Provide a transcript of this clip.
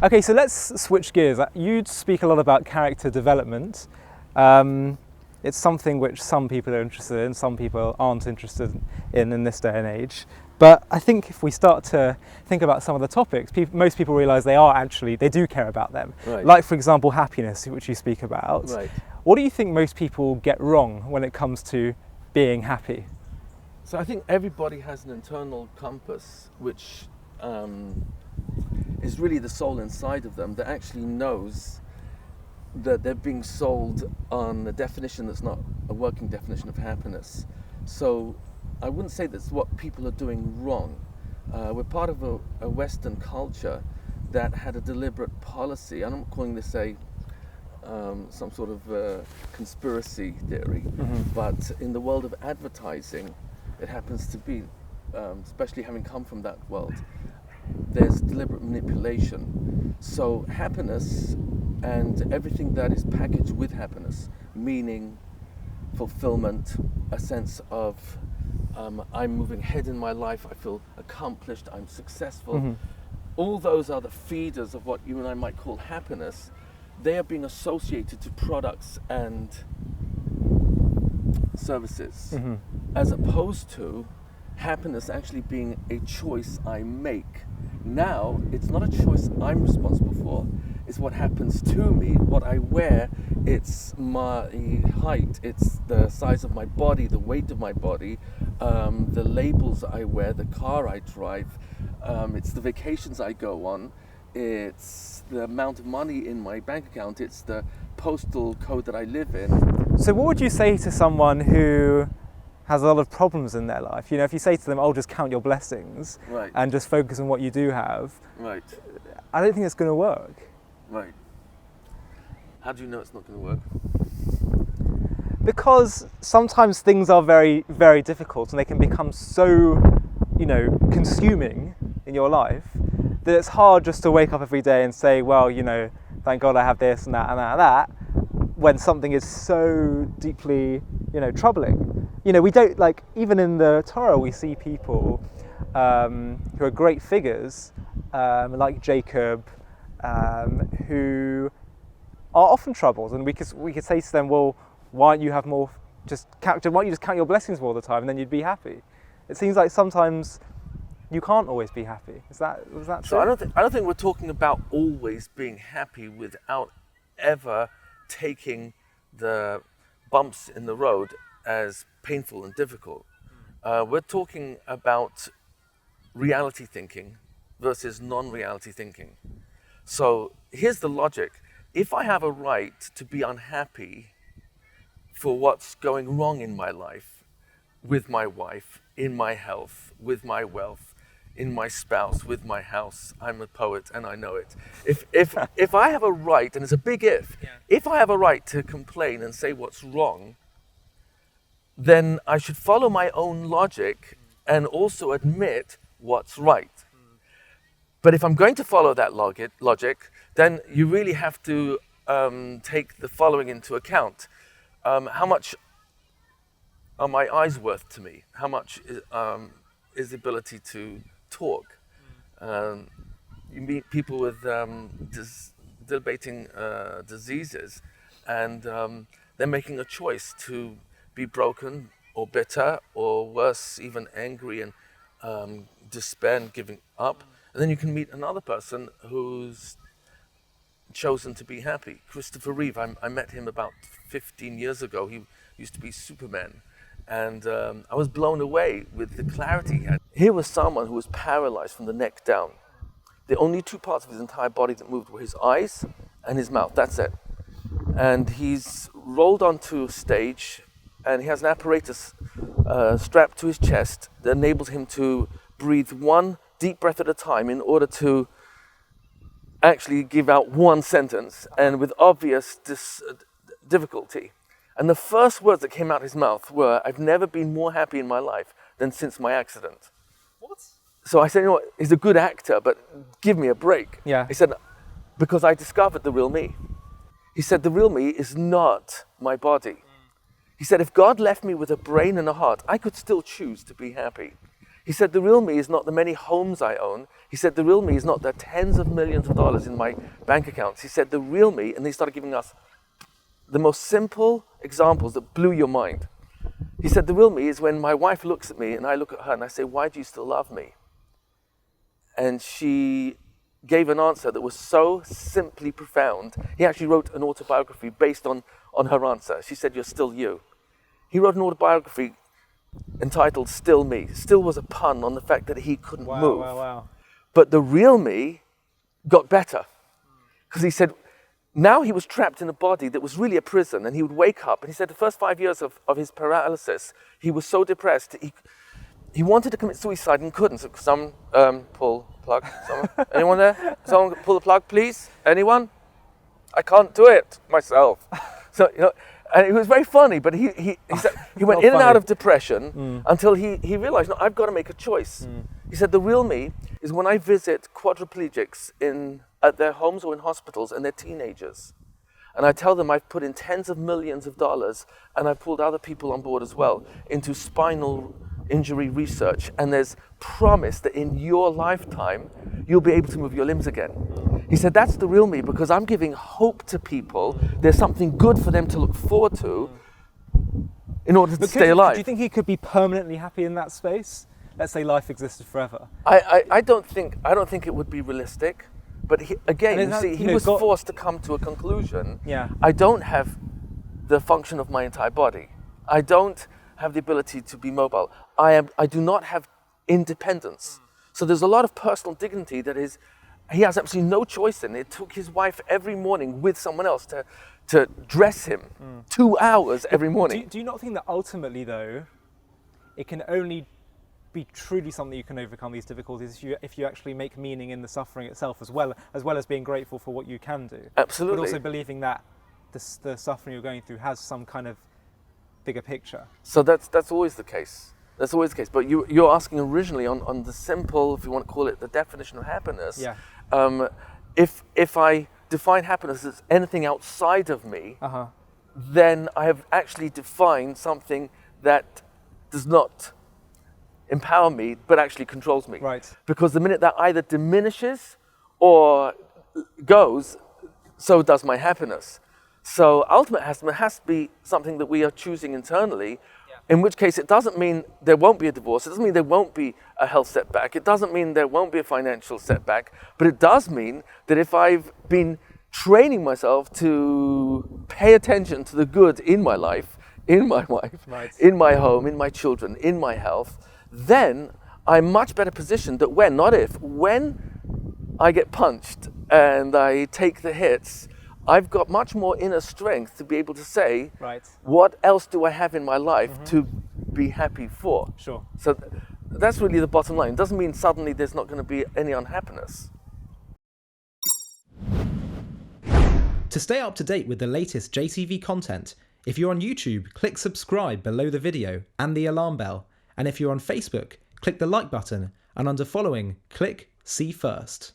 Okay, so let's switch gears. You speak a lot about character development. It's something which some people are interested in, some people aren't interested in this day and age. But I think if we start to think about some of the topics, most people realise they do care about them. Right. Like, for example, happiness, which you speak about. Right. What do you think most people get wrong when it comes to being happy? So I think everybody has an internal compass, which is really the soul inside of them that actually knows that they're being sold on a definition that's not a working definition of happiness. So I wouldn't say that's what people are doing wrong. We're part of a Western culture that had a deliberate policy. I'm not calling this some sort of conspiracy theory, but in the world of advertising, it happens to be, especially having come from that world, there's deliberate manipulation. So happiness and everything that is packaged with happiness, meaning, fulfillment, a sense of I'm moving ahead in my life, I feel accomplished, I'm successful. All those are the feeders of what you and I might call happiness. They are being associated to products and services, as opposed to happiness actually being a choice I make. Now, it's not a choice I'm responsible for, it's what happens to me, what I wear, it's my height, it's the size of my body, the weight of my body, the labels I wear, the car I drive, it's the vacations I go on, it's the amount of money in my bank account, it's the postal code that I live in. So what would you say to someone who has a lot of problems in their life? You know, if you say to them, just count your blessings, Right. and just focus on what you do have, Right. I don't think it's going to work. Right. How do you know it's not going to work? Because sometimes things are very, very difficult and they can become so, consuming in your life that it's hard just to wake up every day and say, well, thank God I have this and that and that and that, when something is so deeply, troubling. We don't, even in the Torah, we see people who are great figures, like Jacob, who are often troubled, and we could say to them, well, why don't you have more? Why don't you just count your blessings all the time, and then you'd be happy? It seems like sometimes you can't always be happy. Was that true? So I don't think we're talking about always being happy without ever taking the bumps in the road as painful and difficult. We're talking about reality thinking versus non-reality thinking. So here's the logic. If I have a right to be unhappy for what's going wrong in my life, with my wife, in my health, with my wealth, in my spouse, with my house, I'm a poet and I know it. If I have a right, and it's a big if I have a right to complain and say what's wrong, then I should follow my own logic and also admit what's right. But if I'm going to follow that logic, then you really have to take the following into account. How much are my eyes worth to me? How much is the ability to talk? You meet people with debating diseases, and they're making a choice to be broken or bitter or worse, even angry and despair and giving up. And then you can meet another person who's chosen to be happy. Christopher Reeve, I met him about 15 years ago. He used to be Superman. And I was blown away with the clarity he had. Here was someone who was paralyzed from the neck down. The only two parts of his entire body that moved were his eyes and his mouth. That's it. And he's rolled onto a stage, and he has an apparatus strapped to his chest that enables him to breathe one deep breath at a time in order to actually give out one sentence, and with obvious difficulty. And the first words that came out of his mouth were, "I've never been more happy in my life than since my accident." What? So I said, he's a good actor, but give me a break. Yeah. He said, because I discovered the real me. He said, the real me is not my body. He said, if God left me with a brain and a heart, I could still choose to be happy. He said, the real me is not the many homes I own. He said, the real me is not the tens of millions of dollars in my bank accounts. He said, the real me, and he started giving us the most simple examples that blew your mind. He said, the real me is when my wife looks at me and I look at her and I say, why do you still love me? And she gave an answer that was so simply profound. He actually wrote an autobiography based on her answer. She said, you're still you. He wrote an autobiography entitled Still Me. Still was a pun on the fact that he couldn't move. Wow. But the real me got better. Because he said, now he was trapped in a body that was really a prison, and he would wake up, and he said the first 5 years of his paralysis, he was so depressed, he wanted to commit suicide and couldn't. So someone pull plug. Someone, anyone there? Someone pull the plug, please? Anyone? I can't do it myself. So, and it was very funny, but he said he went in and out of depression until he realized, no, I've got to make a choice. He said, the real me is when I visit quadriplegics at their homes or in hospitals, and they're teenagers. And I tell them I've put in tens of millions of dollars, and I've pulled other people on board as well, into spinal injury research. And there's promise that in your lifetime, you'll be able to move your limbs again. He said, that's the real me, because I'm giving hope to people. There's something good for them to look forward to in order to stay alive. Do you think he could be permanently happy in that space? Let's say life existed forever. I don't think it would be realistic. But he was forced to come to a conclusion. Yeah. I don't have the function of my entire body. I don't have the ability to be mobile. I do not have independence. So there's a lot of personal dignity that he has absolutely no choice in. It took his wife every morning with someone else to dress him 2 hours every morning. Do you not think that ultimately, though, it can only be truly something you can overcome these difficulties if you actually make meaning in the suffering itself, as well as being grateful for what you can do? Absolutely. But also believing that the suffering you're going through has some kind of bigger picture. So that's always the case. That's always the case. But you're asking originally on the simple, if you want to call it, the definition of happiness. Yeah. If I define happiness as anything outside of me, then I have actually defined something that does not empower me, but actually controls me. Right. Because the minute that either diminishes or goes, so does my happiness. So ultimate happiness has to be something that we are choosing internally, in which case it doesn't mean there won't be a divorce, it doesn't mean there won't be a health setback, it doesn't mean there won't be a financial setback, but it does mean that if I've been training myself to pay attention to the good in my life, in my wife, in my home, in my children, in my health, then I'm much better positioned that when I get punched and I take the hits, I've got much more inner strength to be able to say, what else do I have in my life to be happy for? Sure. So that's really the bottom line. It doesn't mean suddenly there's not going to be any unhappiness. To stay up to date with the latest JTV content, if you're on YouTube, click subscribe below the video and the alarm bell. And if you're on Facebook, click the like button, and under following, click see first.